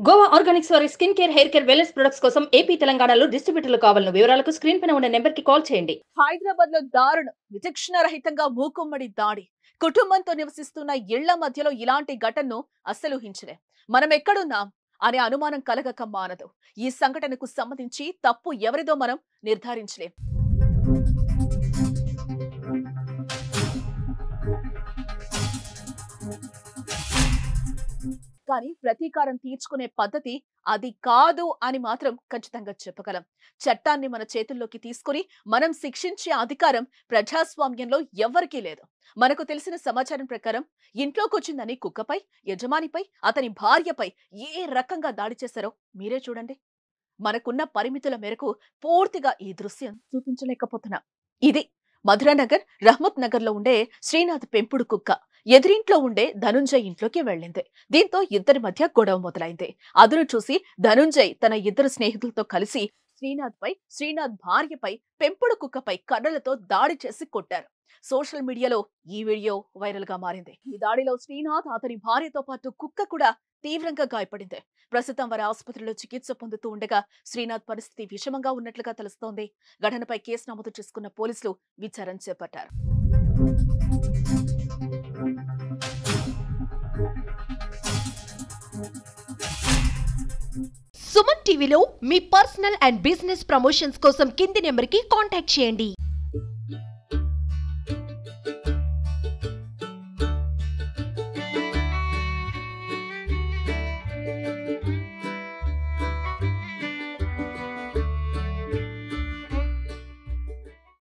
Goa Organics వారి skin care, hair care, wellness products కోసం AP, తెలంగాణలో డిస్ట్రిబ్యూటర్లు కావాలను వివరాలకు స్క్రీన్ పైన ఉన్న నెంబర్ కి కాల్ చేయండి. హైదరాబాద్ లో దారుణం, విచక్షణ రహితంగా మూకుమ్మడి దాడి. కుటుంబంతో నివసిస్తున్న ఇళ్ల మధ్యలో ఇలాంటి ఘటనను అస్సలు ఊహించలేం. మనం ఎక్కడున్నాం అనే అనుమానం కలగక మానదు. ఈ సంఘటనకు సంబంధించి తప్పు ఎవరిదో మనం నిర్ధారించలేం. కానీ ప్రతీకారం తీర్చుకునే పద్ధతి అది కాదు అని మాత్రం ఖచ్చితంగా చెప్పగలం. చట్టాన్ని మన చేతుల్లోకి తీసుకుని మనం శిక్షించే అధికారం ప్రజాస్వామ్యంలో ఎవ్వరికీ లేదు. మనకు తెలిసిన సమాచారం ప్రకారం ఇంట్లోకొచ్చిందని కుక్కపై, యజమానిపై, అతని భార్యపై ఏ రకంగా దాడి చేశారో మీరే చూడండి. మనకున్న పరిమితుల మేరకు పూర్తిగా ఈ దృశ్యం చూపించలేకపోతున్నా. ఇది మధురానగర్, రహమత్ నగర్ లో ఉండే శ్రీనాథ్ పెంపుడు కుక్క ఎదురింట్లో ఉండే ధనుంజయ్ ఇంట్లోకి వెళ్ళింది. దీంతో ఇద్దరి మధ్య గొడవ మొదలైంది. అదును చూసి ధనుంజయ్ తన ఇద్దరు స్నేహితులతో కలిసి శ్రీనాథ్ భార్యపై, పెంపుడు కుక్కపై కర్రలతో దాడి చేసి కొట్టారు. సోషల్ మీడియాలో ఈ వీడియో వైరల్ గా మారింది. ఈ దాడిలో శ్రీనాథ్, అతని భార్యతో పాటు కుక్క కూడా తీవ్రంగా గాయపడింది. ప్రస్తుతం వారి ఆసుపత్రిలో చికిత్స పొందుతూ ఉండగా శ్రీనాథ్ పరిస్థితి విషమంగా ఉన్నట్లుగా తెలుస్తోంది. ఘటనపై కేసు నమోదు చేసుకున్న పోలీసులు విచారణ చేపట్టారు. సుమన్ టీవీలో మీ పర్సనల్ అండ్ బిజినెస్ ప్రమోషన్స్ కోసం కింది నెంబర్కి కాంటాక్ట్ చేయండి.